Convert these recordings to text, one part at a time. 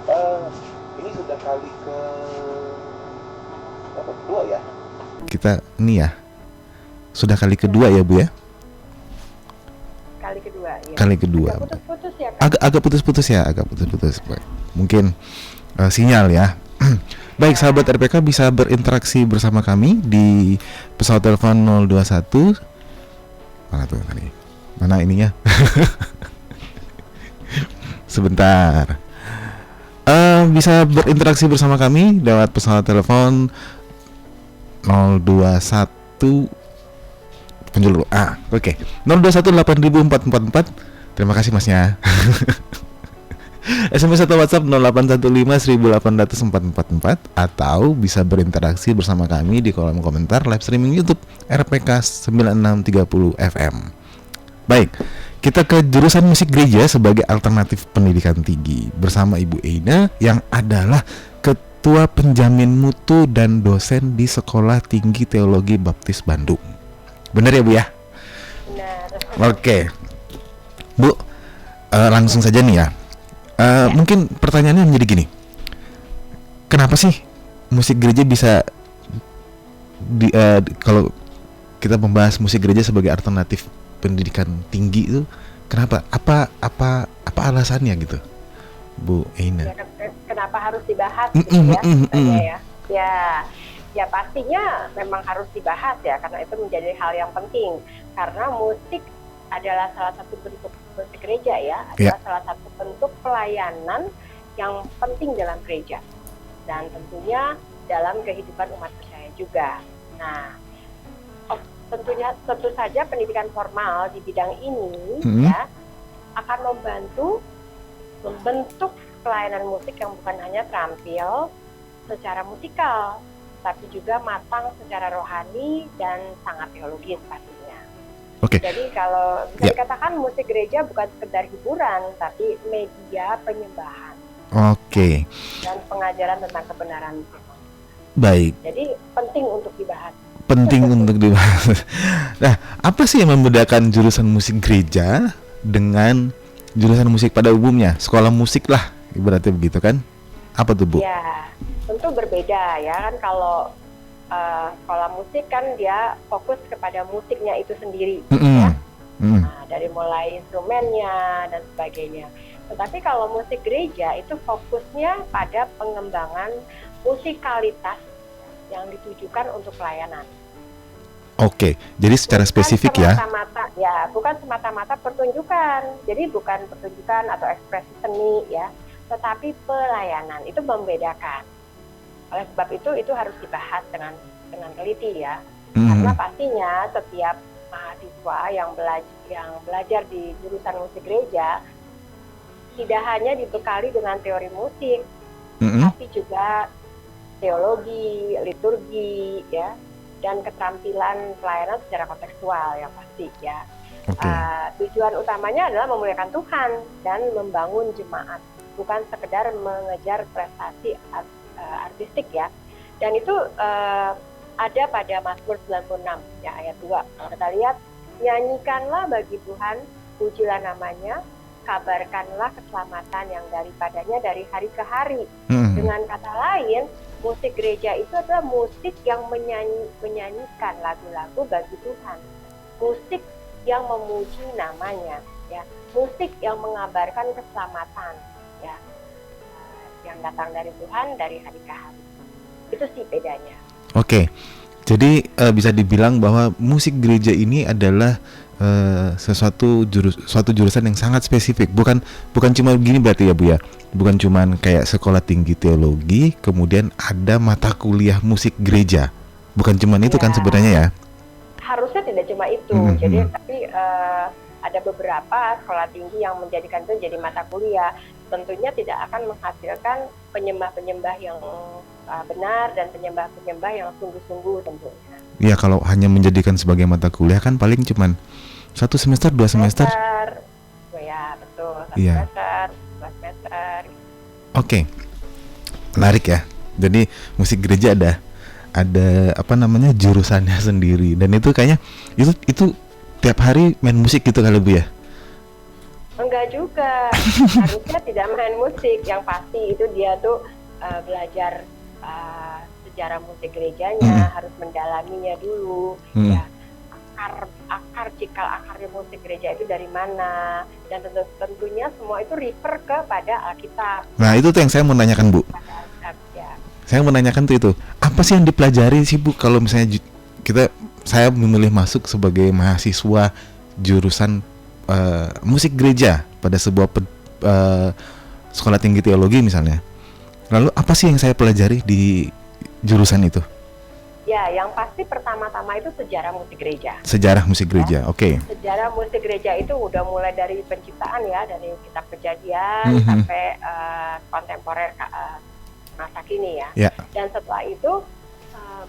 Eh, ini sudah kali ke berapa? Kedua ya? Kita ini ya, sudah kali kedua ya Bu ya? Kali kedua ya. Kali kedua. Agak putus-putus ya Kak? Agak putus-putus ya, agak putus-putus. Mungkin sinyal ya. Baik, sahabat RPK bisa berinteraksi bersama kami di pesawat telepon 021. Mana tuh tadi? Mana ininya? Sebentar. Bisa berinteraksi bersama kami lewat pesawat telepon 021 penjuru. Oke. 02184444. Terima kasih Masnya. SMS atau WhatsApp 0815 1800 444 atau bisa berinteraksi bersama kami di kolom komentar live streaming YouTube RPK 9630 FM. Baik, kita ke jurusan musik gereja sebagai alternatif pendidikan tinggi bersama Ibu Eina yang adalah Ketua Penjamin Mutu dan dosen di Sekolah Tinggi Teologi Baptis Bandung. Benar ya Bu ya? Benar. Oke, Bu, langsung saja nih ya. Mungkin pertanyaannya menjadi gini, kenapa sih musik gereja bisa kalau kita membahas musik gereja sebagai alternatif pendidikan tinggi itu, kenapa? Apa alasannya gitu, Bu Eina? Ya, kenapa harus dibahas gitu ya? Ya pastinya memang harus dibahas ya, karena itu menjadi hal yang penting. Karena musik adalah salah satu bentuk musik gereja ya, adalah salah satu bentuk pelayanan yang penting dalam gereja dan tentunya dalam kehidupan umat percaya juga. Nah, tentu saja pendidikan formal di bidang ini ya akan membentuk pelayanan musik yang bukan hanya terampil secara musikal, tapi juga matang secara rohani dan sangat teologis pastinya. Okay. Jadi kalau bisa dikatakan musik gereja bukan sekedar hiburan, tapi media penyembahan. Oke. Dan pengajaran tentang kebenaran. Baik. Jadi penting untuk dibahas. Penting untuk dibahas. Nah, apa sih yang membedakan jurusan musik gereja dengan jurusan musik pada umumnya? Sekolah musik lah, ibaratnya begitu kan? Apa tuh Bu? Ya, tentu berbeda ya kan. Kalau sekolah musik kan dia fokus kepada musiknya itu sendiri, ya. Nah, dari mulai instrumennya dan sebagainya. Tetapi kalau musik gereja itu fokusnya pada pengembangan musikalitas yang ditujukan untuk pelayanan. Oke, jadi secara spesifik ya? Bukan semata-mata pertunjukan. Jadi bukan pertunjukan atau ekspresi seni ya, tetapi pelayanan. Itu membedakan. Oleh sebab itu harus dibahas dengan teliti ya, karena pastinya setiap mahasiswa yang belajar di jurusan musik gereja tidak hanya dibekali dengan teori musik, tapi juga teologi, liturgi ya, dan keterampilan pelayanan secara kontekstual yang pasti ya. Tujuan utamanya adalah memuliakan Tuhan dan membangun jemaat, bukan sekedar mengejar prestasi artistik ya. Dan itu ada pada Mazmur 96 ya ayat 2. Kalau kita lihat, nyanyikanlah bagi Tuhan, pujilah namanya, kabarkanlah keselamatan yang daripadanya dari hari ke hari. Dengan kata lain, musik gereja itu adalah musik yang menyanyikan lagu-lagu bagi Tuhan, musik yang memuji namanya ya, musik yang mengabarkan keselamatan ya, yang datang dari Tuhan dari hari ke hari. Itu sih bedanya. Oke, jadi bisa dibilang bahwa musik gereja ini adalah suatu jurusan yang sangat spesifik. Bukan cuma begini berarti ya Bu ya. Bukan cuma kayak sekolah tinggi teologi, kemudian ada mata kuliah musik gereja. Bukan cuma itu kan sebenarnya ya? Harusnya tidak cuma itu. Jadi tapi ada beberapa sekolah tinggi yang menjadikan itu jadi mata kuliah. Tentunya tidak akan menghasilkan penyembah-penyembah yang benar dan penyembah-penyembah yang sungguh-sungguh tentunya. Iya, kalau hanya menjadikan sebagai mata kuliah kan paling cuman 1 semester, 2 semester. Ya, betul. 1 semester, 2 semester. Oke. Menarik ya. Jadi musik gereja ada apa namanya jurusannya sendiri, dan itu kayaknya itu tiap hari main musik gitu kali Bu ya? Enggak juga, harusnya tidak main musik. Yang pasti itu dia tuh belajar sejarah musik gerejanya, harus mendalaminya dulu. Ya, akar cikal akarnya musik gereja itu dari mana, dan tentunya semua itu refer kepada Alkitab. Nah itu tuh yang saya mau nanyakan, Bu. Ya. Saya mau nanyakan tuh itu, apa sih yang dipelajari sih, Bu, kalau misalnya saya memilih masuk sebagai mahasiswa jurusan musik gereja pada sebuah sekolah tinggi teologi misalnya. Lalu apa sih yang saya pelajari di jurusan itu? Ya, yang pasti pertama-tama itu sejarah musik gereja. Sejarah musik gereja, oke. Sejarah musik gereja itu udah mulai dari penciptaan ya, dari kitab Kejadian sampai kontemporer masa kini ya. Dan setelah itu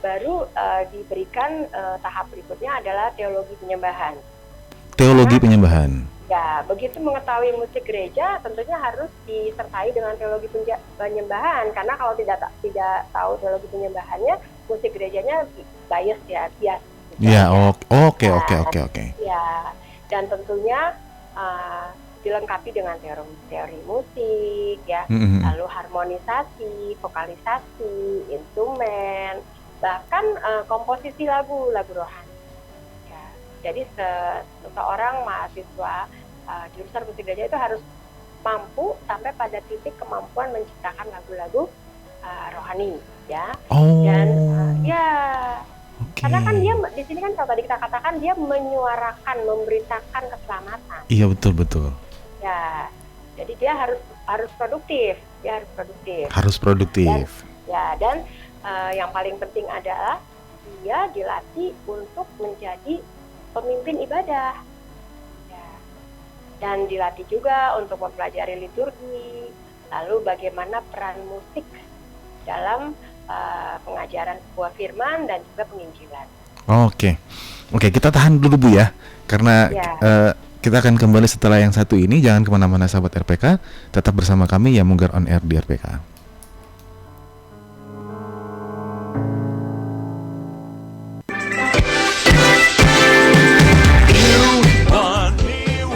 baru diberikan tahap berikutnya adalah teologi penyembahan. Teologi penyembahan. Ya, begitu mengetahui musik gereja tentunya harus disertai dengan teologi penyembahan, karena kalau tidak tahu teologi penyembahannya, musik gerejanya bias ya, bias. Ya, oke. Ya, dan tentunya dilengkapi dengan teori musik ya, lalu harmonisasi, vokalisasi, instrumen, bahkan komposisi lagu rohani. Jadi seseorang mahasiswa jurusan musik gereja itu harus mampu sampai pada titik kemampuan menciptakan lagu-lagu rohani, ya. Dan karena kan dia di sini kan kalau tadi kita katakan dia menyuarakan, memberitakan keselamatan. Iya, betul. Ya, jadi dia harus produktif, Harus produktif. Dan yang paling penting adalah dia dilatih untuk menjadi pemimpin ibadah, ya. Dan dilatih juga untuk mempelajari liturgi, lalu bagaimana peran musik dalam pengajaran sebuah firman dan juga penginjilan. Oke, kita tahan dulu, Bu, ya, karena kita akan kembali setelah yang satu ini. Jangan kemana-mana sahabat RPK, tetap bersama kami ya, Munggar on Air di RPK.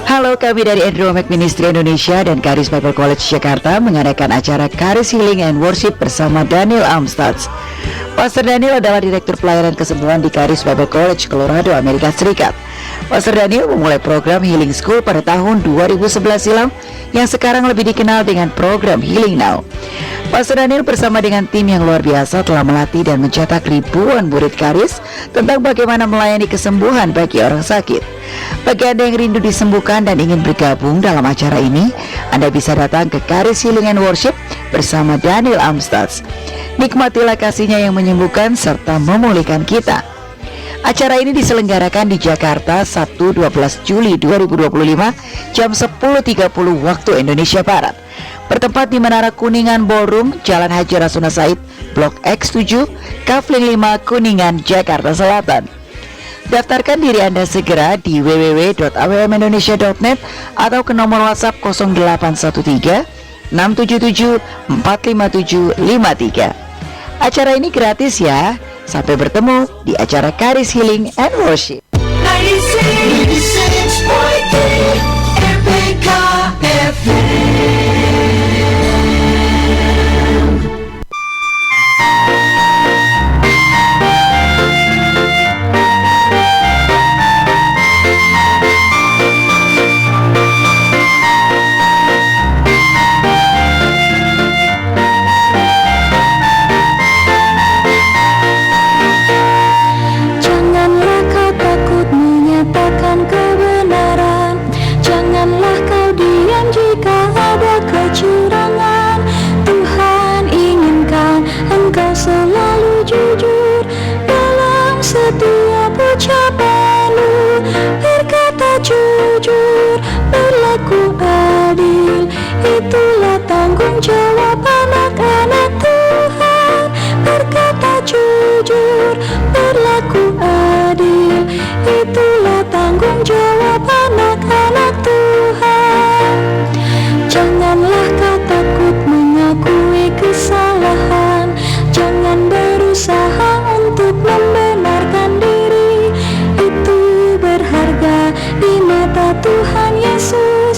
Halo, kami dari Andromac Ministry Indonesia dan Charis Bible College Jakarta mengadakan acara Charis Healing and Worship bersama Daniel Amstutz. Pastor Daniel adalah Direktur Pelayanan Kesembuhan di Charis Bible College, Colorado, Amerika Serikat. Pastor Daniel memulai program Healing School pada tahun 2011 silam yang sekarang lebih dikenal dengan program Healing Now. Pastor Daniel bersama dengan tim yang luar biasa telah melatih dan mencetak ribuan murid Charis tentang bagaimana melayani kesembuhan bagi orang sakit. Bagi Anda yang rindu disembuhkan dan ingin bergabung dalam acara ini, Anda bisa datang ke Charis Healing and Worship bersama Daniel Amstutz. Nikmatilah kasihnya yang menyembuhkan serta memulihkan kita. Acara ini diselenggarakan di Jakarta Sabtu 12 Juli 2025 jam 10.30 waktu Indonesia Barat. Bertempat di Menara Kuningan Ballroom, Jalan Haji Rasuna Said, Blok X7, Kafling 5, Kuningan, Jakarta Selatan. Daftarkan diri Anda segera di www.awmindonesia.net atau ke nomor WhatsApp 0813 677 45753. Acara ini gratis ya. Sampai bertemu di acara Charis Healing and Worship. 96.3 RPK FM. Itulah tanggung jawab anak-anak Tuhan. Berkata jujur, berlaku adil. Itulah tanggung jawab anak-anak Tuhan. Janganlah kau takut mengakui kesalahan. Jangan berusaha untuk membenarkan diri. Itu berharga di mata Tuhan Yesus.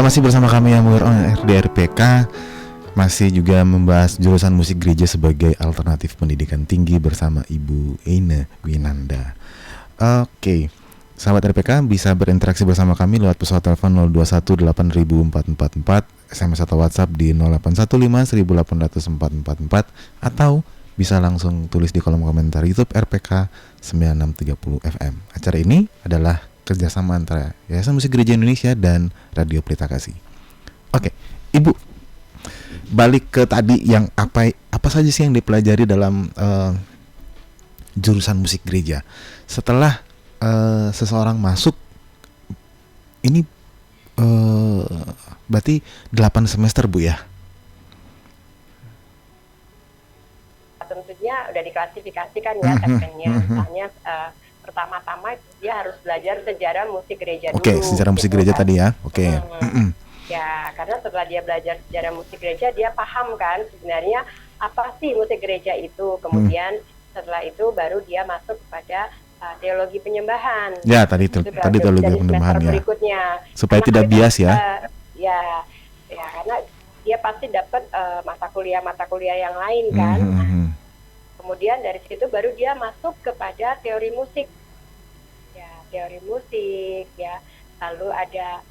masih bersama kami yang di RPK, masih juga membahas jurusan musik gereja sebagai alternatif pendidikan tinggi bersama Ibu Eina Winanda. Oke, sahabat RPK bisa berinteraksi bersama kami lewat pesawat telepon 021-8000-444, SMS atau WhatsApp di 0815-1808444, atau bisa langsung tulis di kolom komentar YouTube RPK 9630 FM. Acara ini adalah kerjasama antara Yayasan Musik Gereja Indonesia dan Radio Pelita Kasih. Oke, Ibu, balik ke tadi yang apa saja sih yang dipelajari dalam jurusan musik gereja setelah seseorang masuk ini, berarti 8 semester, Bu, ya? Tentunya udah diklasifikasikan ya segmennya. Misalnya pertama-tama dia harus belajar sejarah musik gereja dulu. Oke, sejarah musik gereja tadi ya. Oke. Ya, karena setelah dia belajar sejarah musik gereja, dia paham kan sebenarnya apa sih musik gereja itu. Kemudian setelah itu baru dia masuk kepada teologi penyembahan. Ya, tadi teologi penyembahan ya. Berikutnya. Supaya karena tidak bias ya. Ya, karena dia pasti dapat mata kuliah yang lain kan. Kemudian dari situ baru dia masuk kepada teori musik. Ya, teori musik ya. Lalu ada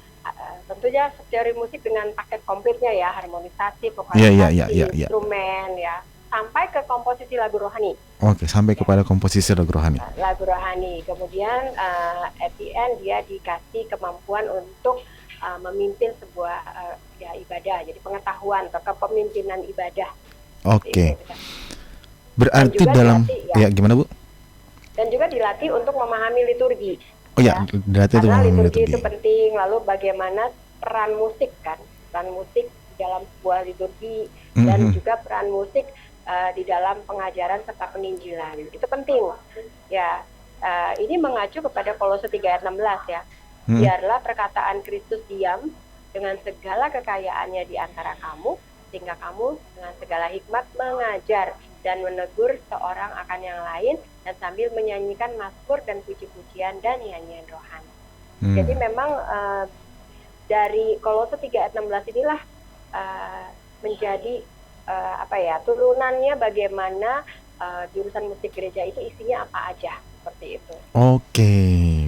tentunya teori musik dengan paket komplitnya ya, harmonisasi, vokalisasi, instrumen ya, sampai ke komposisi lagu rohani. Oke, sampai kepada komposisi lagu rohani. Lagu rohani. Kemudian at the end dia dikasih kemampuan untuk memimpin sebuah ibadah. Jadi pengetahuan atau kepemimpinan ibadah. Oke. Berarti dalam ya gimana, Bu? Dan juga dilatih untuk memahami liturgi. Oh ya, dilatih untuk memahami liturgi. Itu penting. Lalu bagaimana peran musik kan? Peran musik dalam sebuah liturgi dan juga peran musik di dalam pengajaran serta penginjilan. Itu penting. Ya, ini mengacu kepada Kolose 3 ayat 16 ya. Biarlah perkataan Kristus diam dengan segala kekayaannya di antara kamu, sehingga kamu dengan segala hikmat mengajar dan menegur seorang akan yang lain, dan sambil menyanyikan mazmur dan puji-pujian dan nyanyian rohani. Jadi memang dari Kolose 3 ayat 16 inilah menjadi turunannya bagaimana jurusan musik gereja itu isinya apa aja, seperti itu. Oke,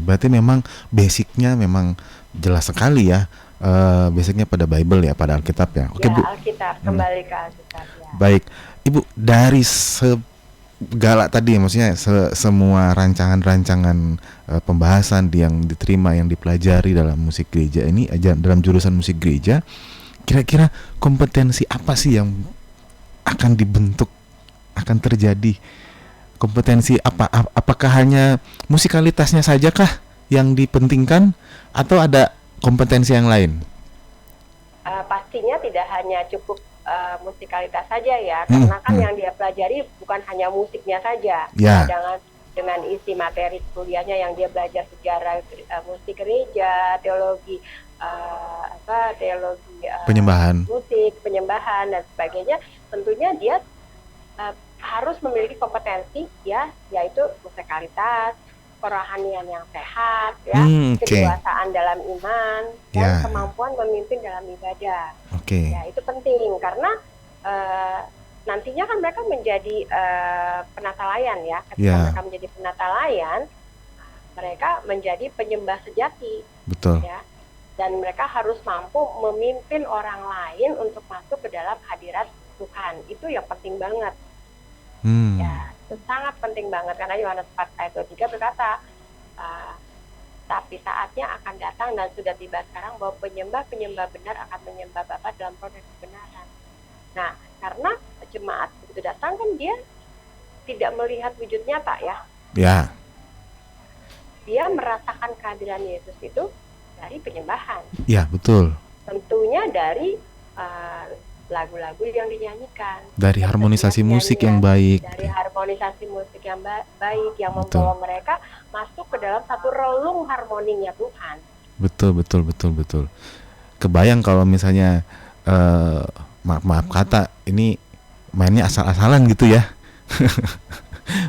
berarti memang basicnya memang jelas sekali ya. Basicnya pada Bible ya, pada Alkitab ya. Oke, Bu. Alkitab, kembali ke Alkitab ya. Baik, Ibu, dari segala tadi maksudnya semua rancangan-rancangan pembahasan yang diterima, yang dipelajari dalam musik gereja ini, dalam jurusan musik gereja, kira-kira kompetensi apa sih yang akan dibentuk, akan terjadi? Kompetensi apa? Apakah hanya musikalitasnya saja kah yang dipentingkan, atau ada kompetensi yang lain? Pastinya tidak hanya cukup musikalitas saja ya, karena kan yang dia pelajari bukan hanya musiknya saja. Dengan isi materi kuliahnya yang dia belajar sejarah musik gereja, teologi penyembahan, musik, penyembahan dan sebagainya, tentunya dia harus memiliki kompetensi ya, yaitu musikalitas, kerohanian yang sehat ya, kedewasaan dalam iman dan kemampuan memimpin dalam ibadah. Ya, itu penting karena nantinya kan mereka menjadi penatalayan ya. Ketika mereka menjadi penatalayan, mereka menjadi penyembah sejati. Betul. Ya. Dan mereka harus mampu memimpin orang lain untuk masuk ke dalam hadirat Tuhan. Itu yang penting banget. Ya, itu sangat penting banget karena Yohanes 4 ayat 23 berkata, tapi saatnya akan datang dan sudah tiba sekarang bahwa penyembah-penyembah benar akan menyembah Bapa dalam proses kebenaran. Nah, karena jemaat itu datang kan dia tidak melihat wujud nyata ya. Ya. Dia merasakan kehadiran Yesus itu dari penyembahan. Ya, betul. Tentunya dari lagu-lagu yang dinyanyikan, dari harmonisasi musik yang baik, dari harmonisasi musik yang baik yang membawa mereka masuk ke dalam satu relung harmoninya Tuhan. Betul. Kebayang kalau misalnya maaf kata ini mainnya asal-asalan gitu ya.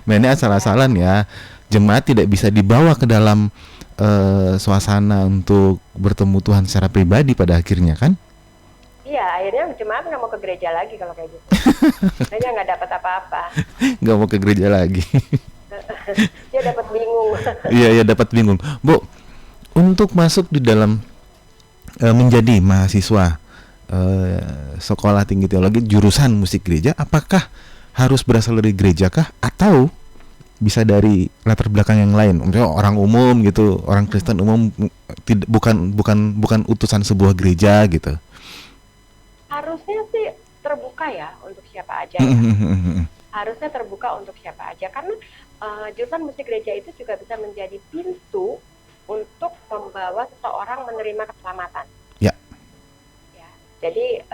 Mainnya asal-asalan ya. Jemaat tidak bisa dibawa ke dalam suasana untuk bertemu Tuhan secara pribadi pada akhirnya kan? Iya, akhirnya jemaat nggak mau ke gereja lagi kalau kayak gitu. Kayaknya nggak dapat apa-apa. Nggak mau ke gereja lagi. Dia dapat bingung. Iya dapat bingung. Bu, untuk masuk di dalam menjadi mahasiswa sekolah tinggi teologi jurusan musik gereja, apakah harus berasal dari gereja kah atau bisa dari latar belakang yang lain, misalnya orang umum gitu, orang Kristen umum, bukan utusan sebuah gereja gitu? Harusnya sih terbuka ya untuk siapa aja ya. Harusnya terbuka untuk siapa aja karena jurusan musik gereja itu juga bisa menjadi pintu untuk membawa seseorang menerima keselamatan. Ya. Jadi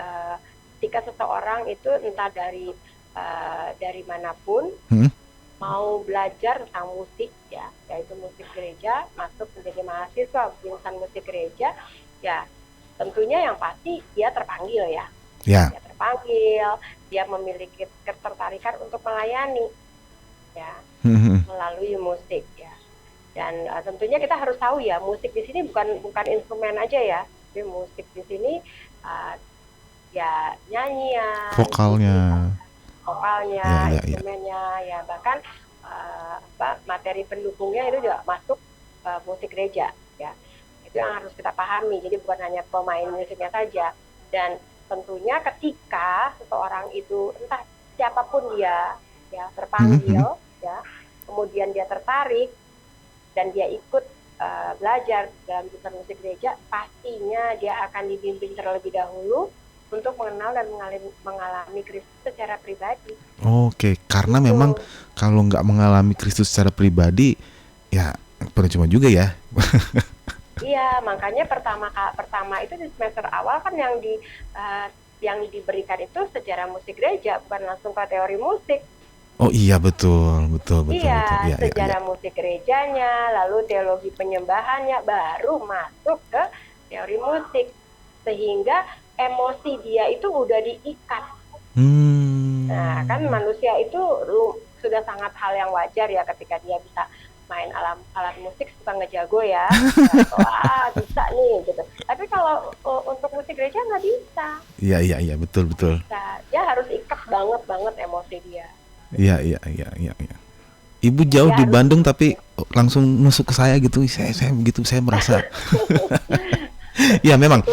jika seseorang itu entah dari manapun mau belajar tentang musik ya, yaitu musik gereja, masuk menjadi mahasiswa jurusan musik gereja, ya tentunya yang pasti dia terpanggil ya. Dia terpanggil, dia memiliki ketertarikan untuk melayani ya melalui musik ya. Dan tentunya kita harus tahu ya, musik di sini bukan instrumen aja ya, tapi musik di sini ya nyanyian, vokalnya, instrumennya, ya bahkan materi pendukungnya itu juga masuk musik gereja ya. Itu yang harus kita pahami. Jadi bukan hanya pemain musiknya saja. Dan tentunya ketika seseorang itu entah siapapun dia ya terpanggil ya, kemudian dia tertarik dan dia ikut belajar dalam jurusan musik gereja, pastinya dia akan dibimbing terlebih dahulu untuk mengenal dan mengalami Kristus secara pribadi. Oke, karena memang kalau nggak mengalami Kristus secara pribadi, ya percuma juga ya. Iya, makanya pertama itu di semester awal kan yang diberikan itu sejarah musik gereja, bukan langsung ke teori musik. Oh iya, betul. Iya, sejarah musik gerejanya, lalu teologi penyembahannya, baru masuk ke teori musik, sehingga emosi dia itu udah diikat. Nah, kan manusia itu sudah sangat hal yang wajar ya ketika dia bisa main alat musik, suka ngejago ya. Wah, bisa nih gitu. Tapi kalau untuk musik gereja nggak bisa. Iya, betul. Nah, dia harus ikat banget emosi dia. Iya. Ibu jauh di Bandung tapi langsung nusuk ke saya gitu. Saya begitu, saya merasa. Ya memang.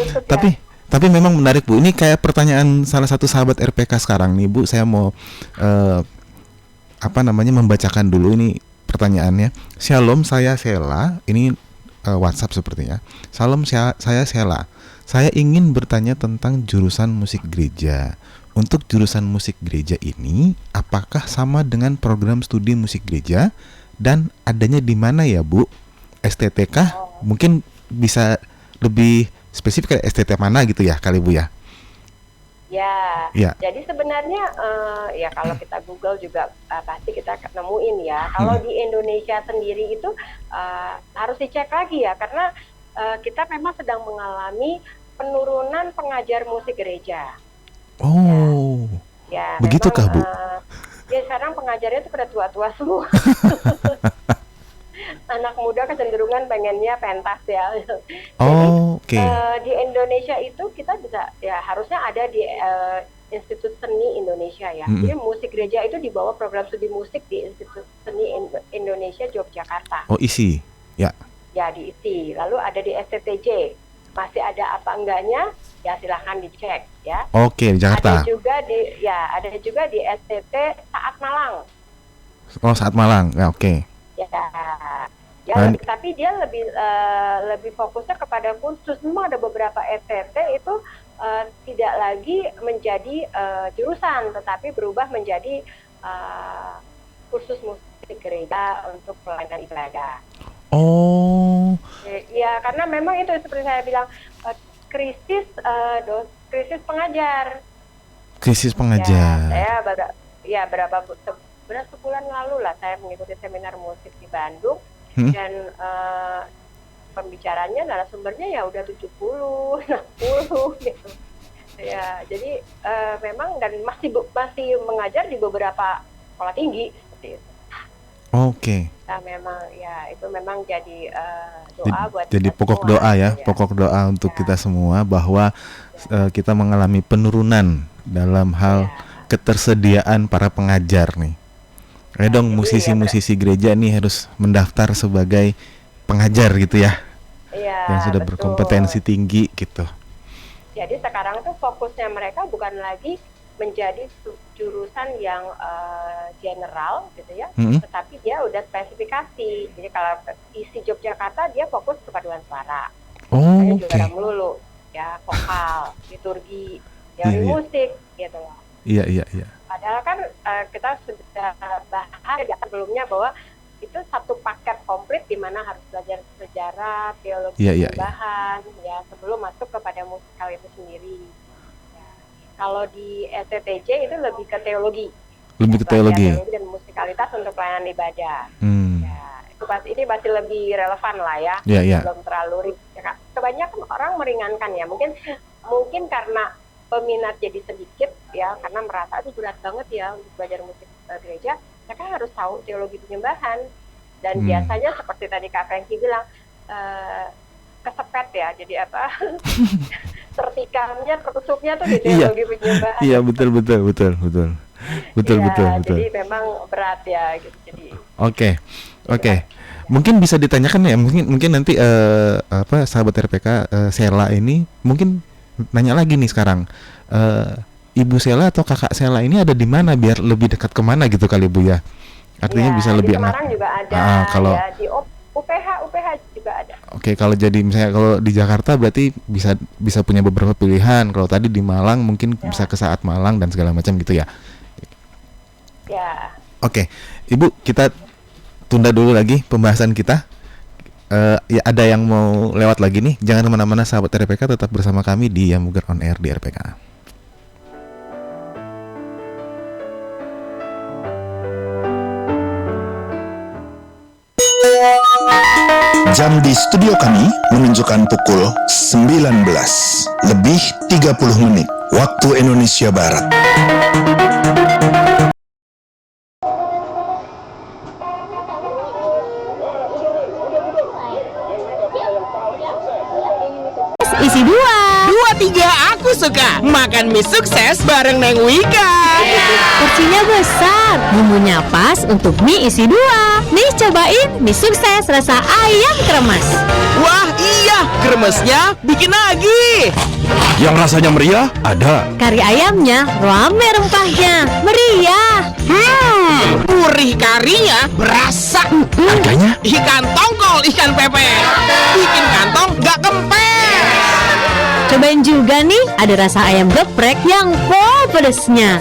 Tapi memang menarik Bu. Ini kayak pertanyaan salah satu sahabat RPK sekarang nih Bu. Saya mau membacakan dulu ini pertanyaannya. Shalom, saya Sela. Ini WhatsApp sepertinya. Shalom, saya Sela. Saya ingin bertanya tentang jurusan musik gereja. Untuk jurusan musik gereja ini, apakah sama dengan program studi musik gereja dan adanya di mana ya Bu? STT kah? Mungkin bisa lebih spesifik kayak STT mana gitu ya kali Bu ya? Ya. Jadi sebenarnya ya kalau kita Google juga pasti kita nemuin ya. Kalau di Indonesia sendiri itu harus dicek lagi ya, karena kita memang sedang mengalami penurunan pengajar musik gereja. Oh, ya, begitukah Bu? Ya sekarang pengajarnya itu pada tua-tua semua. Anak muda kecenderungan pengennya pentas ya. Jadi di Indonesia itu kita bisa ya harusnya ada di Institut Seni Indonesia ya. Jadi musik gereja itu di bawah program studi musik di Institut Seni Indonesia Yogyakarta. Oh, isi ya? Ya diisi. Lalu ada di STTJ. Masih ada apa enggaknya? Ya silahkan dicek ya. Oke, di Jakarta. Ada juga di STT Saat Malang. Oh, Saat Malang. Ya, oke. Tapi dia lebih fokusnya kepada kursus. Memang ada beberapa STT itu tidak lagi menjadi jurusan, tetapi berubah menjadi kursus musik gereja untuk pelayanan ibadah. Oh. Ya, karena memang itu seperti saya bilang krisis pengajar. Krisis pengajar. Ya, saya berapa sebulan lalu lah saya mengikuti seminar musik di Bandung dan pembicaranya narasumbernya ya udah 70, 60 gitu. Ya, jadi memang dan masih mengajar di beberapa sekolah tinggi seperti itu. Oke. Kita memang ya itu memang jadi doa buat Jadi kita pokok semua, doa ya, gitu pokok doa untuk Ya. kita semua bahwa kita mengalami penurunan dalam hal Ya. ketersediaan para pengajar nih. Ayo dong jadi musisi-musisi gereja nih harus mendaftar sebagai pengajar gitu ya, Iya, yang sudah betul. berkompetensi tinggi gitu. Jadi sekarang tuh fokusnya mereka bukan lagi menjadi jurusan yang general gitu ya, Mm-mm. tetapi dia udah spesifikasi. Jadi kalau isi Yogyakarta dia fokus kepaduan suara, Oh, misalnya oke. juara melulu, ya vokal, liturgi, teori Iya, iya. musik gitu loh. Iya, iya, iya. Padahal kan kita sudah bahas ya sebelumnya bahwa itu satu paket komplit di mana harus belajar sejarah, teologi Iya, iya, iya. perubahan ya sebelum masuk kepada musikal itu sendiri. Ya. Kalau di STTJ itu lebih ke teologi. Lebih ke Pelatihan teologi. teologi dan musikalitas untuk pelayanan ibadah. Hmm. Ya, itu ini masih lebih relevan lah ya. Iya, iya. Belum terlalu ya, Kak. Kebanyakan orang meringankan ya. Mungkin karena peminat jadi sedikit ya, karena merasa itu berat banget ya untuk belajar musik gereja. Mereka harus tahu teologi penyembahan. Dan biasanya seperti tadi Kak Franky bilang, kesepet ya. Jadi apa? Tertikamnya, tertusuknya tuh di teologi penyembahan. Iya, betul. Ya, jadi memang berat ya gitu. Jadi Oke. Mungkin bisa ditanyakan ya, mungkin nanti sahabat RPK Sela ini mungkin nanya lagi nih sekarang. Ibu Sela atau kakak Sela ini ada di mana biar lebih dekat kemana gitu kali Bu ya? Artinya ya, bisa lebih di Semarang juga ada, kalau ya, di UPH juga ada. Oke, kalau jadi misalnya kalau di Jakarta berarti bisa punya beberapa pilihan. Kalau tadi di Malang mungkin bisa ke Saat Malang dan segala macam gitu ya. Ya. Oke, Ibu, kita tunda dulu lagi pembahasan kita. Ya ada yang mau lewat lagi nih. Jangan kemana-mana sahabat RPK, tetap bersama kami di Yamuger On Air di RPK. Jam di studio kami menunjukkan pukul 19 lebih 30 menit waktu Indonesia Barat. Isi 2 3 aku suka makan mie sukses bareng Neng Wika. Porsinya besar, bumbunya pas untuk mie isi 2. Nih cobain mie sukses rasa ayam kremes. Wah iya, kremesnya bikin lagi. Yang rasanya meriah ada. Kari ayamnya rame rempahnya, meriah. Gurih karinya berasa. Harganya Ikan tongkol, ikan pepek, bikin kantong gak kempes. Cobain juga nih, ada rasa ayam geprek yang pedesnya.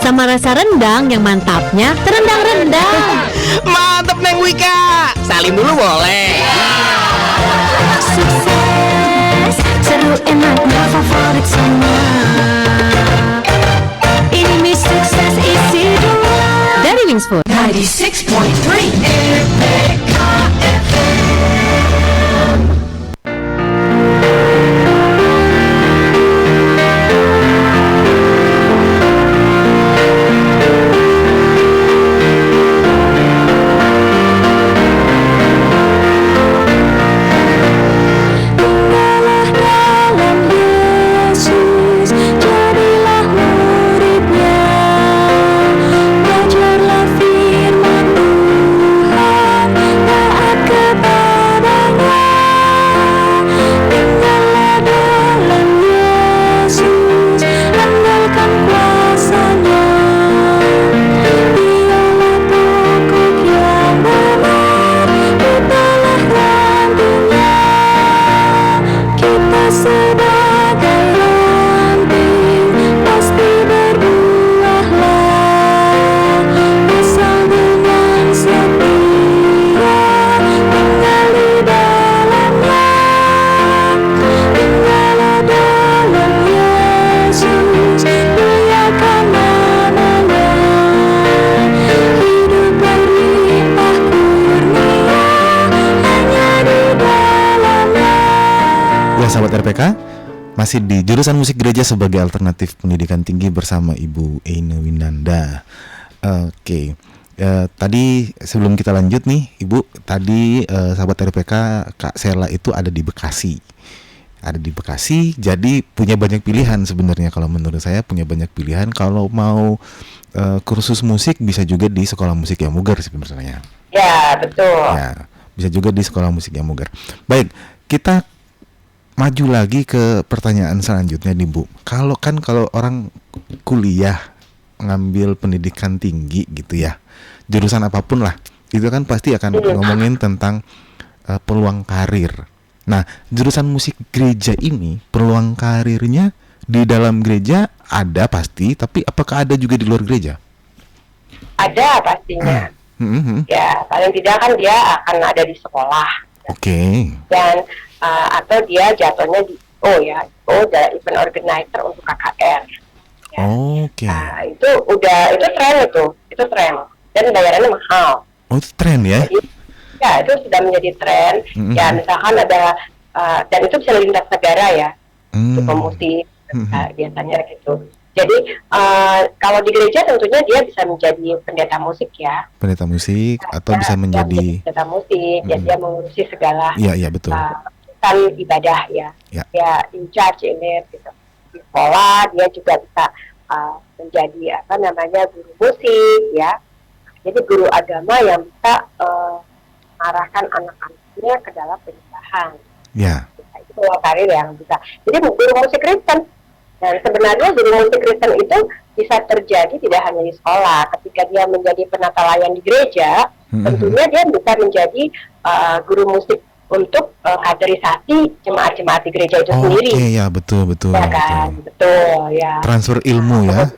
Sama rasa rendang yang mantapnya terendang-rendang. Mantep Neng Wika. Salim dulu boleh. Sukses, seru enaknya favorit semua. Ini mie sukses isi 2 dari Wings Food 96.3 Sahabat RPK, masih di jurusan musik gereja sebagai alternatif pendidikan tinggi bersama Ibu Eine Winanda. Oke, Tadi sebelum kita lanjut nih, Ibu, tadi sahabat RPK Kak Sela itu ada di Bekasi. Jadi punya banyak pilihan sebenarnya. Kalau menurut saya punya banyak pilihan. Kalau mau kursus musik bisa juga di Sekolah Musik Yamuger sebenarnya. Ya, betul. Ya, bisa juga di Sekolah Musik Yamuger. Baik, kita maju lagi ke pertanyaan selanjutnya nih, Bu. Kalau orang kuliah ngambil pendidikan tinggi gitu ya, jurusan apapun lah, itu kan pasti akan ngomongin tentang peluang karir. Nah, jurusan musik gereja ini peluang karirnya di dalam gereja ada pasti, tapi apakah ada juga di luar gereja? Ada pastinya. Ya, paling tidak kan dia akan ada di sekolah. Oke. Dan atau dia jatuhnya di event organizer untuk KKR. Ya. Oke. Itu tren dan bayarannya mahal. Oh, itu tren ya? Jadi, ya, itu sudah menjadi tren. Ya, misalkan ada dan itu bisa lintas negara ya, untuk pemusik biasanya gitu. Jadi kalau di gereja tentunya dia bisa menjadi pendeta musik ya. Pendeta musik atau bisa menjadi pendeta musik, ya dia mengurusi segala. Iya betul. Kan ibadah ya. Ya in charge ini gitu. Di sekolah dia juga bisa menjadi guru musik ya. Jadi guru agama yang bisa mengarahkan anak-anaknya ke dalam penyembahan. Ya. Itu peluang karir yang bisa. Jadi guru musik Kristen. Dan sebenarnya guru musik Kristen itu bisa terjadi tidak hanya di sekolah. Ketika dia menjadi penata layan di gereja, tentunya dia bisa menjadi guru musik untuk kaderisasi jemaat-jemaat di gereja itu sendiri. Oke, ya betul. Ya kan, betul ya. Transfer ilmu ya.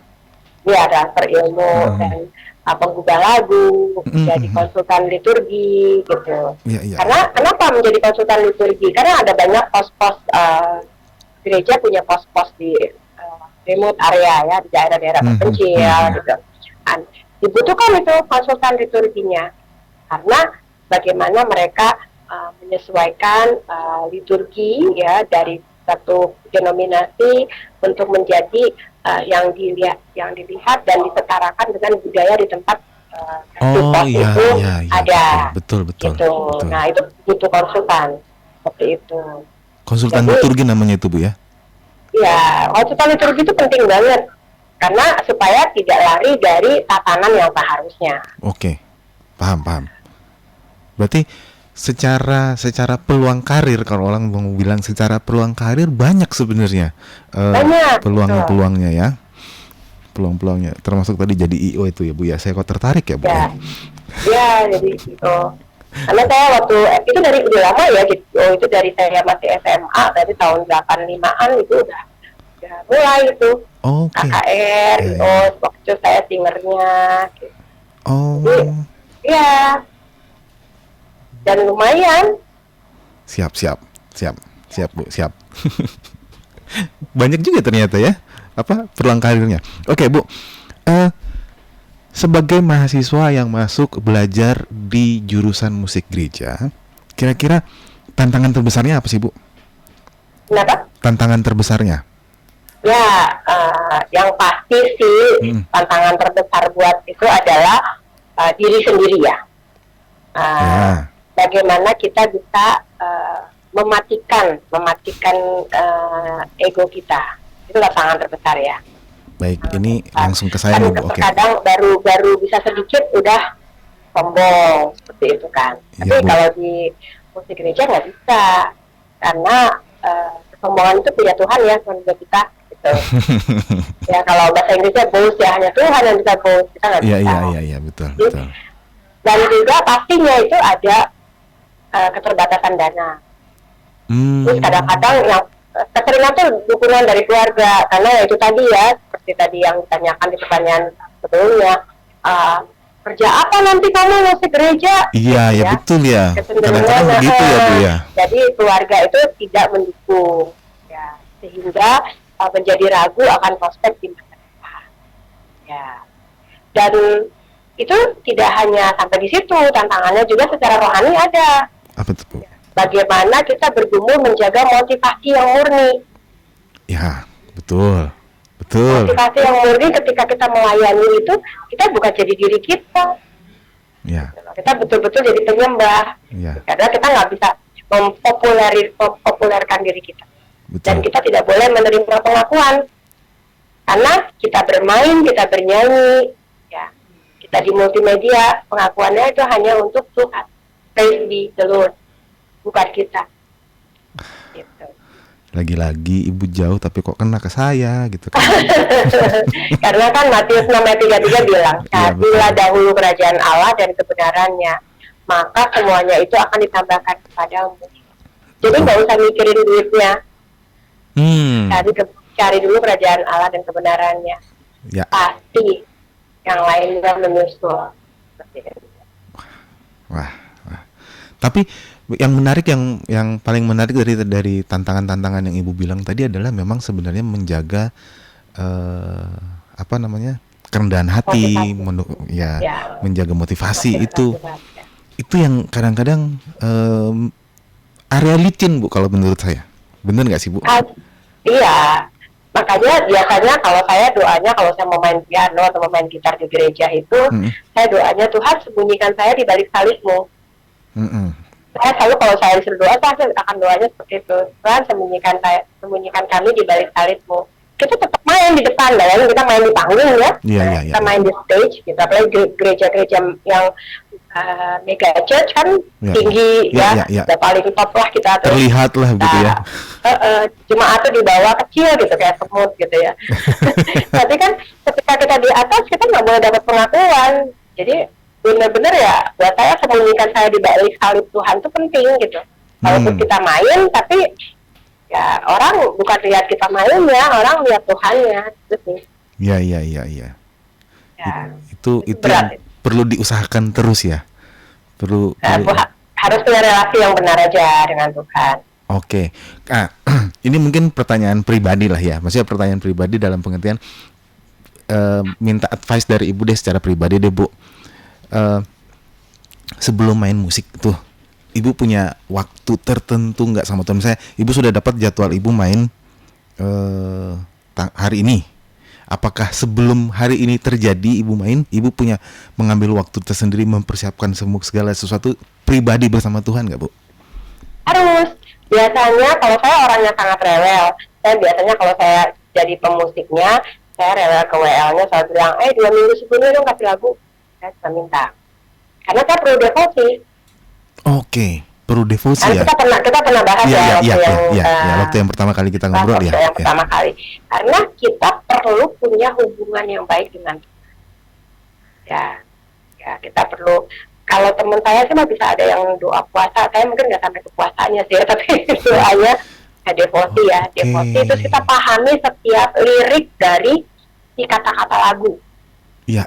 Iya, transfer ilmu dan penggubah lagu, jadi konsultan liturgi gitu. Ya. Karena kenapa menjadi konsultan liturgi? Karena ada banyak pos-pos gereja punya pos-pos di remote area ya, di daerah-daerah terpencil gitu. Dan dibutuhkan itu konsultan liturginya karena bagaimana mereka menyesuaikan liturgi ya dari satu denominasi untuk menjadi yang dilihat dan disetarakan dengan budaya di tempat itu ada. Betul. Nah, itu butuh konsultan seperti itu. Konsultan liturgi namanya itu, Bu ya? Ya, konsultan liturgi itu penting banget karena supaya tidak lari dari tatanan yang seharusnya. Oke, paham. Berarti secara peluang karir, kalau orang mau bilang secara peluang karir banyak sebenarnya peluangnya ya, peluangnya termasuk tadi jadi IO itu ya, Bu ya. Saya kok tertarik ya, Bu. Ya, jadi itu. Karena saya waktu itu udah lama ya gitu, itu dari saya masih SMA, dari tahun 85-an itu udah mulai itu. KKR, waktu itu saya singernya gitu. Jadi, ya. Dan lumayan. Siap, Bu, siap. Banyak juga ternyata ya, peluang karirnya. Oke, Bu. Sebagai mahasiswa yang masuk belajar di jurusan musik gereja, kira-kira tantangan terbesarnya apa sih, Bu? Kenapa? Tantangan terbesarnya? Ya, yang pasti sih tantangan terbesar buat itu adalah diri sendiri ya. Bagaimana kita bisa mematikan ego kita, itu tantangan terbesar ya. Baik, ini langsung ke saya nih, Bu. Oke. Kadang baru bisa sedikit udah sombong seperti itu kan. Tapi kalau di musik gereja nggak bisa, karena kesombongan itu punya Tuhan ya, Tuhan kita. Gitu. Ya kalau bahasa Inggrisnya boast ya, hanya Tuhan yang bisa boast, kita nggak bisa. Iya, betul. Dan juga pastinya itu ada keterbatasan dana. Terus kadang-kadang yang keseringan tuh dukungan dari keluarga, karena ya itu tadi ya, seperti tadi yang ditanyakan di pertanyaan sebelumnya, kerja apa nanti kamu musik gereja? Iya, ya betul ya. Kadang-kadang begitu ya, Bu ya. Jadi keluarga itu tidak mendukung, ya, sehingga menjadi ragu akan prospek di masa depan. Ya, dan itu tidak hanya sampai di situ, tantangannya juga secara rohani ada. Apa itu, Bu? Bagaimana kita bergumul menjaga motivasi yang murni. Ya, betul. Motivasi yang murni ketika kita melayani itu, kita bukan jadi diri kita, Ya. Kita betul-betul jadi penyembah, Ya. karena kita nggak bisa mempopulerkan diri kita. Dan Betul. kita tidak boleh menerima pengakuan, karena kita bermain, kita bernyanyi, ya, kita di multimedia, pengakuannya itu hanya untuk Tuhan. Praise be the Lord, bukan kita. Gitu. Lagi-lagi ibu jauh tapi kok kena ke saya gitu kan. Karena kan Matius 6:33 bilang, Iya, carilah betul. dahulu kerajaan Allah dan kebenarannya, maka semuanya itu akan ditambahkan kepadamu. Jadi nggak usah mikirin duitnya, cari dulu kerajaan Allah dan kebenarannya. Ya. Pasti yang lainnya menyusul. Seperti itu. Wah. Tapi yang menarik, yang paling menarik dari tantangan-tantangan yang ibu bilang tadi adalah memang sebenarnya menjaga kerendahan hati, Ya. menjaga motivasi Motivasi. itu yang kadang-kadang area licin Bu kalau menurut saya. Benar nggak sih Bu? Iya, makanya biasanya kalau saya doanya, kalau saya mau main piano atau mau main gitar di gereja itu, saya doanya, Tuhan sembunyikan saya di balik salibmu. Saya selalu kalau saya disuruh doa, saya akan doanya seperti itu. Tuhan sembunyikan kami di balik salibmu. Kita tetap main di depan, dan kita main di panggung ya. Kita main di stage, gitu. Apalagi gereja-gereja yang mega church kan tinggi udah paling top lah kita tuh. Terlihat lah gitu ya. Jemaat tuh di bawah kecil gitu kayak semut gitu ya. Tapi kan ketika kita di atas kita nggak boleh dapat pengakuan. Jadi benar-benar ya buat saya sembunyikan saya di balik salib Tuhan itu penting gitu. Walaupun kita main tapi ya orang bukan lihat kita mainnya, orang lihat Tuhannya gitu sih. Iya. Ya. Itu berat. perlu diusahakan terus ya. Harus punya relasi yang benar aja dengan Tuhan. Oke. Nah, ini mungkin pertanyaan pribadi lah ya. Maksudnya pertanyaan pribadi dalam pengertian minta advice dari ibu deh secara pribadi deh Bu. Sebelum main musik tuh, ibu punya waktu tertentu nggak sama Tuhan? Misalnya ibu sudah dapat jadwal ibu main hari ini. Apakah sebelum hari ini terjadi ibu main, ibu punya mengambil waktu tersendiri mempersiapkan segala sesuatu pribadi bersama Tuhan nggak Bu? Harus. Biasanya kalau saya orangnya sangat rewel, saya biasanya kalau saya jadi pemusiknya, saya rewel ke WL-nya, saya bilang, 2 minggu sebelumnya dong kasih lagu, saya bisa minta. Karena saya perlu devosi. Oke, perlu devosi ya. Kita pernah bahas waktu yang pertama kali kita ngobrol ya. Pertama kali. Karena kita perlu punya hubungan yang baik dengan Tuhan. Ya, kita perlu. Kalau teman saya sih mah bisa ada yang doa puasa, saya mungkin nggak sampai ke puasanya sih, tapi doanya devosi ya. Devosi itu kita pahami setiap lirik dari si kata-kata lagu. Iya,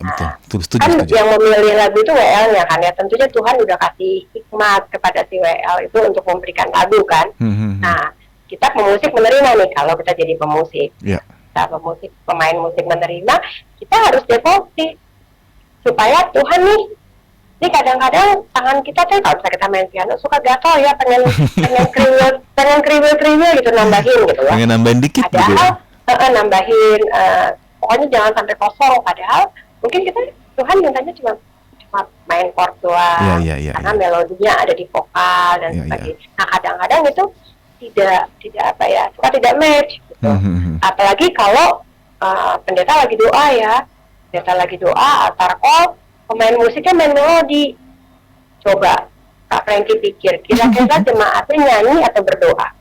betul. Setuju. Yang memilih lagu itu WL-nya kan ya. Tentunya Tuhan udah kasih hikmat kepada si WL itu untuk memberikan lagu kan. Nah, kita pemusik menerima nih kalau kita jadi pemusik. Iya. Kita pemain musik menerima, kita harus devosi supaya Tuhan nih. Ini kadang-kadang tangan kita tuh kalau misalnya kita main piano suka gatel ya, pengen kriwil gitu nambahin gitu ya. Pengen nambahin dikit gitu ya. Nambahin pokoknya jangan sampai kosong, padahal mungkin Tuhan mintanya cuma main chord doang, karena melodinya ada di vokal dan sebagainya. Nah kadang-kadang itu tidak match gitu. Apalagi kalau pendeta lagi doa altar call, pemain musiknya main melodi. Coba Kak Frankie pikir kira-kira jemaatnya nyanyi atau berdoa?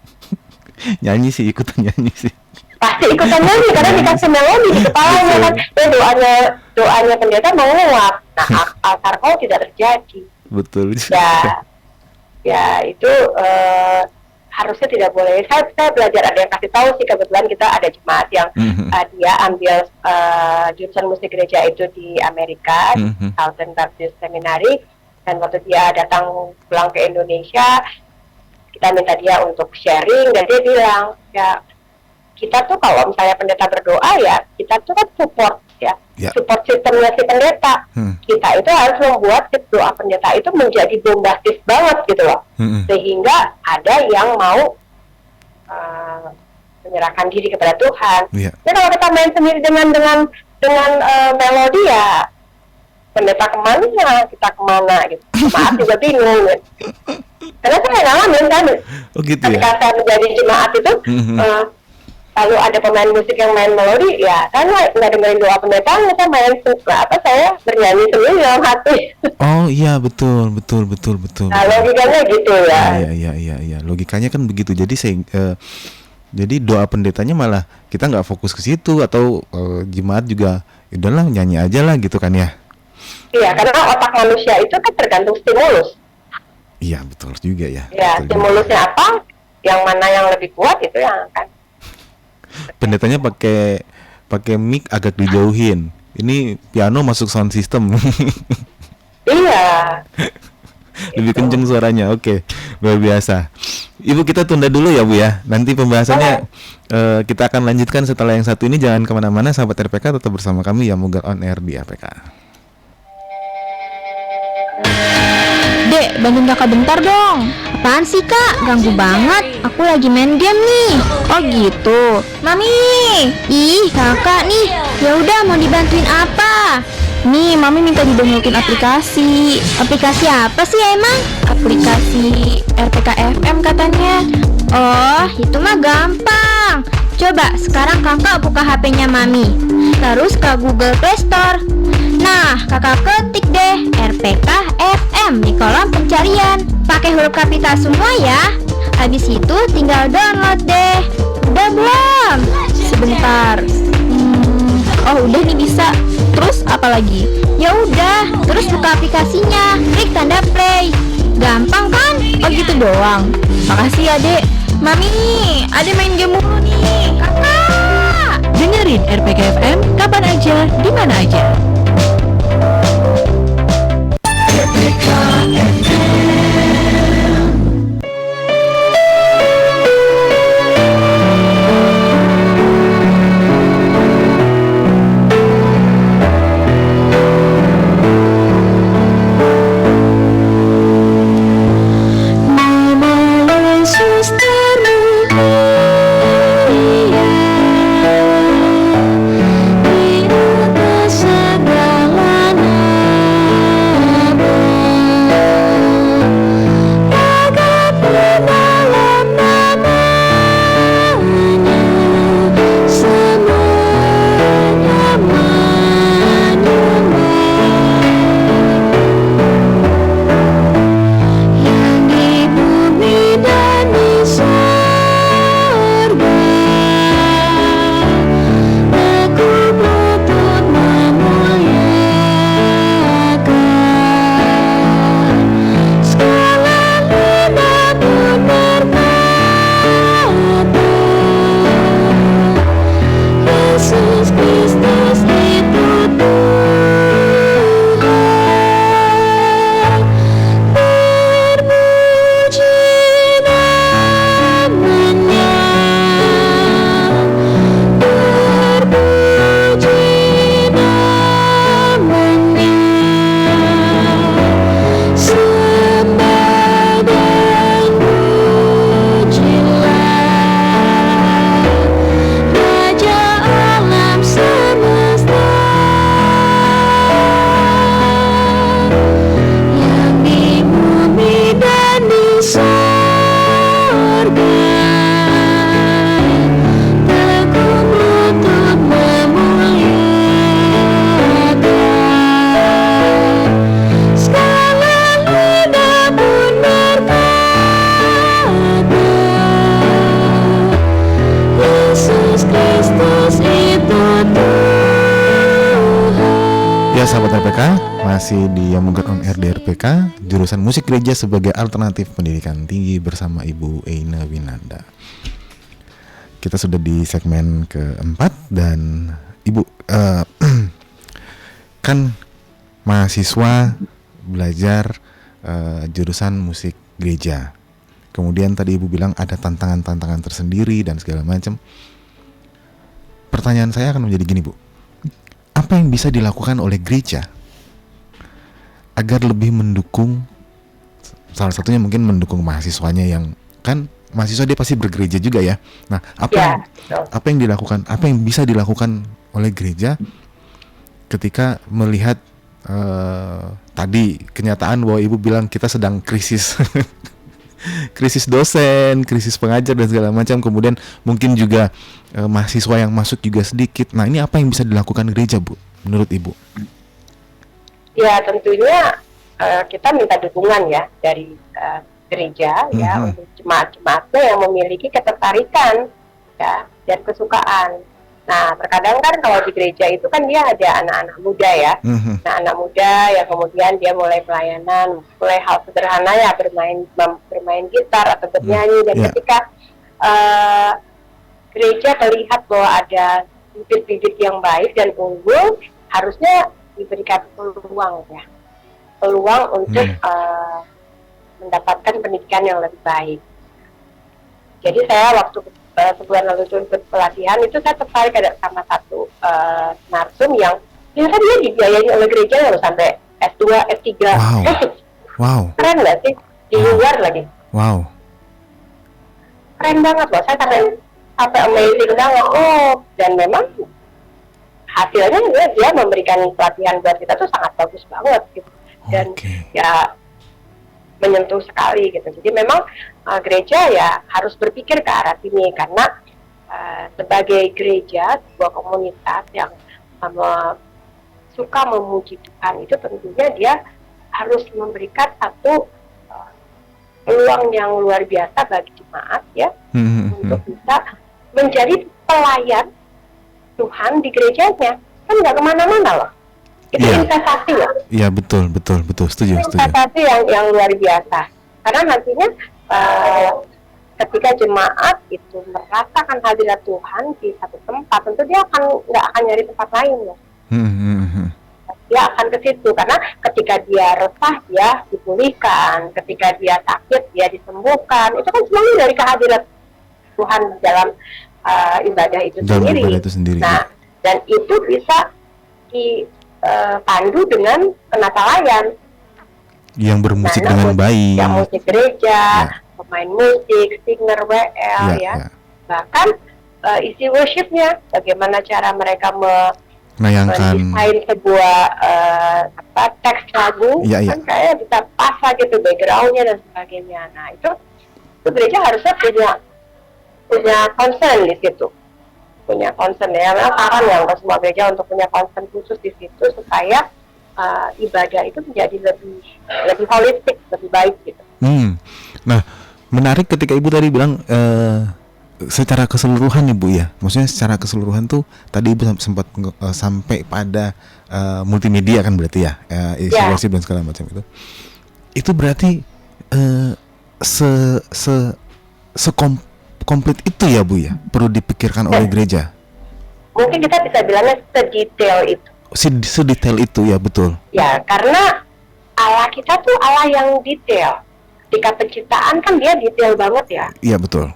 Nyanyi sih, ikutan nyanyi sih. Pasti ikutan nyanyi karena dikasih melodi di kepalanya kan. Doanya pendeta menguap. Nah, altar call tidak terjadi. Betul. Ya itu harusnya tidak boleh. Saya belajar, ada yang kasih tahu sih, kebetulan kita ada jemaat yang dia ambil jurusan musik gereja itu di Amerika, Southern Baptist Seminary, dan waktu dia datang pulang ke Indonesia, kita minta dia untuk sharing, dan dia bilang, ya kita tuh kalau misalnya pendeta berdoa ya, kita tuh kan support ya, support sistemnya si pendeta. Kita itu harus membuat doa pendeta itu menjadi bombastis banget gitu loh, sehingga ada yang mau menyerahkan diri kepada Tuhan. Ya kalau kita main sendiri dengan melodi ya pendeta kemana, kita kemana gitu. Jemaat juga bingung gitu. Karena saya ngalamin kan, Oh gitu ketika ya. saya menjadi jemaat itu, lalu ada pemain musik yang main melodi, ya kan nggak dengerin doa pendeta, saya bernyanyi sendiri dalam hati. Oh iya, betul. Nah, logikanya gitu ya. Iya. Logikanya kan begitu. Jadi jadi doa pendetanya malah kita nggak fokus ke situ, atau jemaat juga udahlah nyanyi aja lah gitu kan ya. Iya, karena otak manusia itu kan tergantung stimulus. Iya, betul juga ya. Ya, Betul juga. stimulusnya apa? Yang mana yang lebih kuat itu yang akan. Pendetanya pakai mic agak dijauhin. Ini piano masuk sound system. Iya. Lebih kenceng suaranya. Oke, luar biasa. Ibu, kita tunda dulu ya Bu ya. Nanti pembahasannya kita akan lanjutkan setelah yang satu ini. Jangan kemana-mana, sahabat RPK, tetap bersama kami yang Mugar On Air di APK. Dek, bantuin kakak bentar dong. Apaan sih kak? Ganggu banget. Aku lagi main game nih. Oh gitu. Mami. Ih kakak nih. Ya udah, mau dibantuin apa? Nih, Mami minta didownloadin aplikasi. Aplikasi apa sih emang? Aplikasi RPK FM katanya. Oh, itu mah gampang. Coba sekarang kakak buka HP-nya Mami. Terus ke Google Play Store. Nah, kakak ketik deh RPK FM di kolom pencarian. Pakai huruf kapital semua ya. Habis itu tinggal download deh. Udah belum? Sebentar. Oh, udah nih bisa. Terus apa lagi? Ya udah, terus buka aplikasinya. Klik tanda play. Gampang kan? Oh gitu doang. Makasih ya, Dek. Mami, ada main game mulu nih. Kakak. Dengerin RPK FM kapan aja, di mana aja. Sahabat RPK, masih di Yang Mugar On Air di RPK, jurusan musik gereja sebagai alternatif pendidikan tinggi bersama Ibu Eina Winanda. Kita sudah di segmen keempat dan Ibu kan mahasiswa belajar jurusan musik gereja. Kemudian tadi Ibu bilang ada tantangan-tantangan tersendiri dan segala macam. Pertanyaan saya akan menjadi gini, Bu. Apa yang bisa dilakukan oleh gereja agar lebih mendukung, salah satunya mungkin mendukung mahasiswanya yang kan mahasiswa dia pasti bergereja juga ya. Nah, apa yang dilakukan, apa yang bisa dilakukan oleh gereja ketika melihat tadi kenyataan bahwa ibu bilang kita sedang krisis krisis dosen, krisis pengajar dan segala macam. Kemudian mungkin juga mahasiswa yang masuk juga sedikit. Nah, ini apa yang bisa dilakukan gereja, Bu, menurut ibu? Ya, tentunya kita minta dukungan ya dari gereja ya untuk jemaat-jemaatnya yang memiliki ketertarikan ya dan kesukaan. Nah, terkadang kan kalau di gereja itu kan dia ada anak-anak muda ya. Nah, anak muda yang kemudian dia mulai pelayanan, mulai hal sederhana ya bermain gitar atau bernyanyi dan ketika gereja melihat bahwa ada bibit-bibit yang baik dan unggul, harusnya diberikan peluang ya. Peluang untuk mendapatkan pendidikan yang lebih baik. Jadi saya waktu sebulan lalu ikut pelatihan itu saya tertarik sama satu narsum yang ternyata dia dibiayai oleh gereja loh sampai S2, S3. Wow. Keren nggak sih? Di luar lagi. Wow. Keren banget loh. Saya sampai amazing banget. Oh, dan memang hasilnya dia memberikan pelatihan buat kita tuh sangat bagus banget gitu. Dan ya menyentuh sekali gitu. Jadi memang gereja ya harus berpikir ke arah sini karena sebagai gereja sebuah komunitas yang suka memuji Tuhan itu tentunya dia harus memberikan satu peluang yang luar biasa bagi jemaat ya untuk bisa menjadi pelayan Tuhan di gerejanya. Kan nggak kemana-mana loh. Itu investasi ya. Iya betul, setuju. Investasi yang luar biasa. Karena nantinya ketika jemaat itu merasakan hadirat Tuhan di satu tempat, tentu dia nggak akan nyari tempat lain ya. Dia akan ke situ karena ketika dia resah dia dipulihkan, ketika dia sakit dia disembuhkan. Itu kan semuanya dari kehadirat Tuhan dalam ibadah itu sendiri. Nah, dan itu bisa dipandu dengan penata layan yang bermusik dengan baik, yang musik gereja, pemain musik, singer, WL bahkan isi worshipnya, bagaimana cara mereka mendesain sebuah teks lagu, kan kayak bisa pas gitu backgroundnya dan sebagainya. Nah itu gereja harusnya punya concern di situ. Punya concern ya, saran ya untuk semua gereja untuk punya concern khusus di situ supaya ibadah itu menjadi lebih holistik, lebih baik gitu. Nah, menarik ketika Ibu tadi bilang secara keseluruhan Ibu ya, maksudnya secara keseluruhan tuh tadi Ibu sempat sampai pada multimedia kan berarti ya, isi worship dan segala macam itu. Itu berarti komplit itu ya Bu ya, perlu dipikirkan oleh gereja. Mungkin kita bisa bilangnya sedetail itu. Sedetail itu ya, betul. Ya, karena Allah kita tuh Allah yang detail. Ketika penciptaan kan dia detail banget ya. Iya, betul.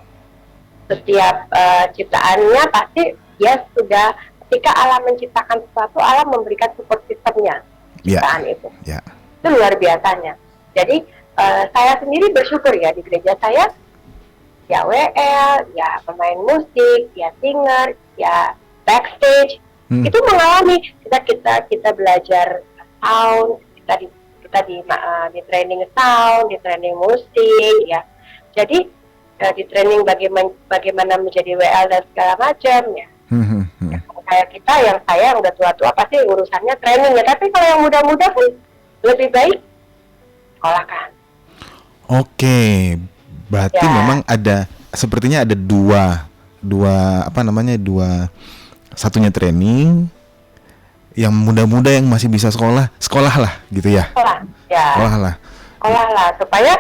Setiap ciptaannya pasti dia sudah, ketika Allah menciptakan sesuatu, Allah memberikan support sistemnya ciptaan itu. Itu luar biasanya. Jadi saya sendiri bersyukur ya di gereja saya, ya WL, ya pemain musik, ya singer, ya backstage, itu mengalami kita belajar sound, kita di training sound, di training musik, ya. Jadi di training bagaimana menjadi WL dan segala macam, ya. Ya kayak kita yang saya yang udah tua-tua pasti urusannya training ya, tapi kalau yang muda-muda kan lebih baik sekolahkan. Oke. Berarti memang sepertinya ada dua satunya training, yang muda-muda yang masih bisa sekolah lah gitu ya. Sekolah lah supaya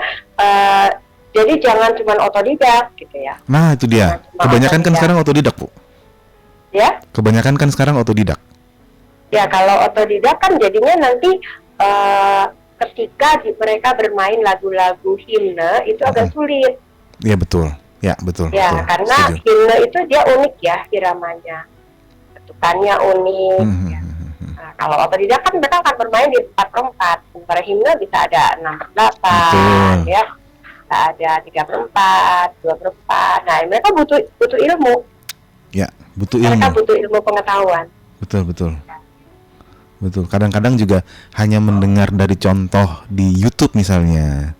jadi jangan cuma otodidak gitu ya. Nah itu dia. Kebanyakan kan sekarang otodidak Bu. Ya. Kebanyakan kan sekarang otodidak. Ya kalau otodidak kan jadinya nanti ketika mereka bermain lagu-lagu himne itu agak sulit. Iya betul. Ya betul. Ya betul. Karena himne itu dia unik ya iramanya, ketukannya unik. Ya. Nah, kalau otodidak kan mereka akan bermain di 4/4. Sementara himne bisa ada 6/8, ya, ada 3/4, 2/4. Nah mereka butuh ilmu. Ya butuh ilmu. Mereka butuh ilmu pengetahuan. Betul. betul. Kadang-kadang juga hanya mendengar dari contoh di YouTube misalnya.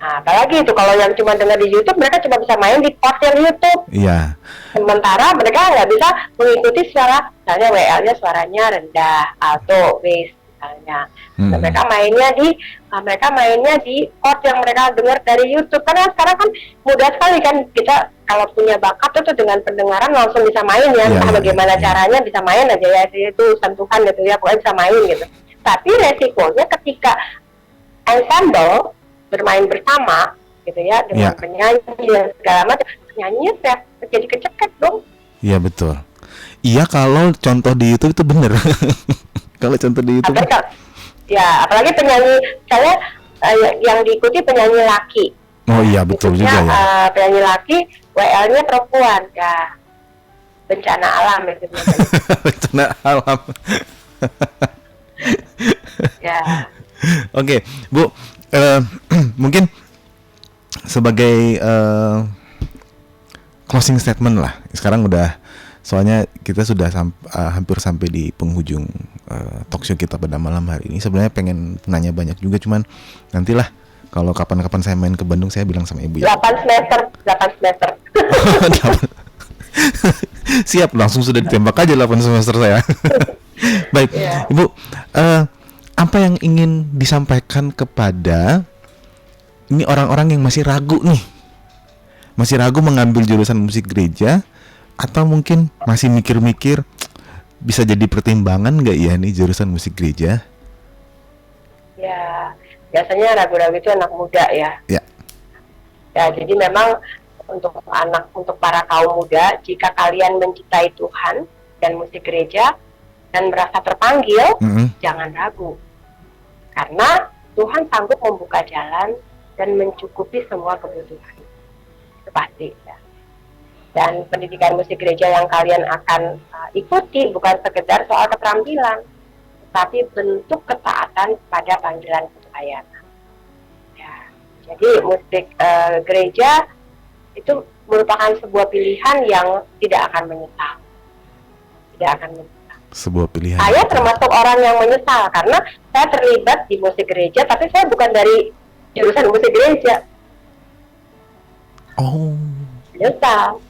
Nah, apalagi itu kalau yang cuma dengar di YouTube, mereka cuma bisa main di port yang YouTube. Iya. Sementara mereka nggak bisa mengikuti suara, misalnya WL-nya suaranya rendah, alto, bass misalnya. Dan mereka mainnya di port yang mereka dengar dari YouTube. Karena sekarang kan mudah sekali kan, kita kalau punya bakat itu dengan pendengaran langsung bisa main ya. Entah bagaimana caranya bisa main aja ya, itu sentuhan gitu ya, pokoknya bisa main gitu. Tapi resikonya ketika ensemble bermain bersama gitu ya dengan penyanyi dan segala macam, penyanyinya jadi keceket dong. Iya betul. Iya kalau contoh di YouTube itu bener. Kalau contoh di YouTube. Apalagi penyanyi saya yang diikuti penyanyi laki. Oh iya betul juga ya. Penyanyi laki, WL-nya perempuan ya. Bencana alam itu. Bencana alam. Ya. Oke, Bu. Mungkin sebagai closing statement lah. Sekarang soalnya kita sudah hampir sampai di penghujung talkshow kita pada malam hari ini. Sebenarnya pengen nanya banyak juga, cuman nantilah kalau kapan-kapan saya main ke Bandung saya bilang sama Ibu ya. 8 semester. Siap, langsung sudah ditembak aja 8 semester saya. Baik, Ibu. Apa yang ingin disampaikan kepada ini orang-orang yang masih ragu nih, masih ragu mengambil jurusan musik gereja, atau mungkin masih mikir-mikir bisa jadi pertimbangan nggak ya nih jurusan musik gereja? Ya, biasanya ragu-ragu itu anak muda ya. Ya, jadi memang untuk para kaum muda, jika kalian mencintai Tuhan dan musik gereja dan merasa terpanggil, jangan ragu. Karena Tuhan sanggup membuka jalan dan mencukupi semua kebutuhan. Itu pasti ya. Dan pendidikan musik gereja yang kalian akan ikuti bukan sekedar soal keterampilan, tapi bentuk ketaatan pada panggilan pelayanan. Ya. Jadi musik gereja itu merupakan sebuah pilihan yang tidak akan menyesal. Sebuah pilihan. Saya termasuk orang yang menyesal karena saya terlibat di musik gereja, tapi saya bukan dari jurusan musik gereja. Oh. Menyesal.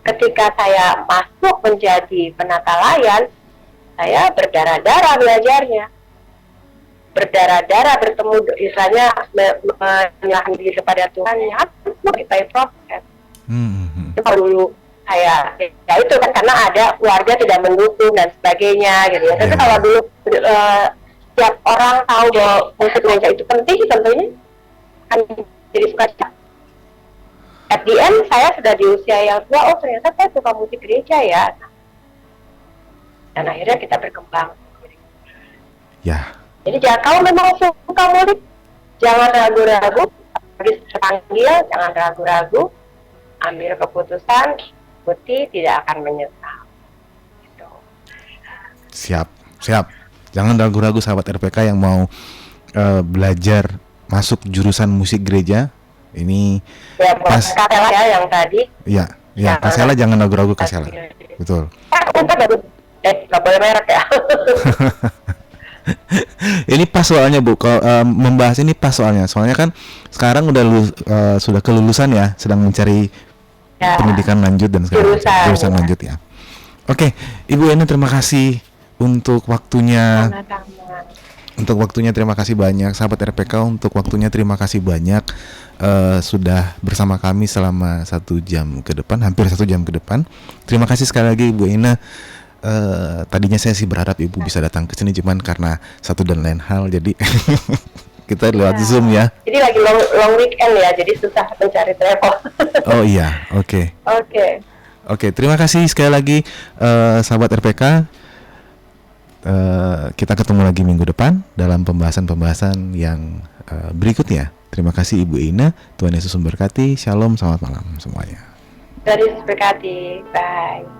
Ketika saya masuk menjadi penata layan, saya berdarah-darah belajarnya. Berdarah-darah bertemu, istilahnya menyerahkan diri kepada Tuhan, ya kita proses. Itu dulu saya, ya itu kan karena ada keluarga tidak mendukung dan sebagainya gitu ya. Tapi kalau dulu setiap orang tahu bahwa musik gereja itu penting, tentunya kan jadi suka. At the end saya sudah di usia yang tua, oh ternyata saya suka musik gereja ya. Dan akhirnya kita berkembang. Ya. Jadi kalau memang suka musik, jangan ragu-ragu, habis terpanggil, jangan ragu-ragu, ambil keputusan, tidak akan menyesal. Gitu. Siap. Jangan ragu-ragu sahabat RPK yang mau belajar masuk jurusan musik gereja. Ini pas Kasela ya yang tadi. Iya, Kasela jangan ragu-ragu Kasela. Betul. Nggak boleh merek ya. Ini pas soalnya Bu, membahas ini pas soalnya kan sekarang udah sudah kelulusan ya, sedang mencari pendidikan lanjut dan jurusan lanjut ya. Oke, Ibu Ena terima kasih untuk waktunya. Untuk waktunya terima kasih banyak, sahabat RPK untuk waktunya terima kasih banyak, sudah bersama kami selama 1 jam ke depan, hampir 1 jam ke depan. Terima kasih sekali lagi Ibu Ena. Tadinya saya sih berharap Ibu bisa datang ke sini, cuman karena satu dan lain hal jadi kita lewat Zoom ya. Jadi lagi long weekend ya, jadi susah mencari travel. Oh iya, oke. Oke, terima kasih sekali lagi sahabat RPK. Kita ketemu lagi minggu depan dalam pembahasan yang berikutnya. Terima kasih Ibu Ina. Tuhan Yesus memberkati. Shalom, selamat malam semuanya. Tuhan Yesus berkati. Bye.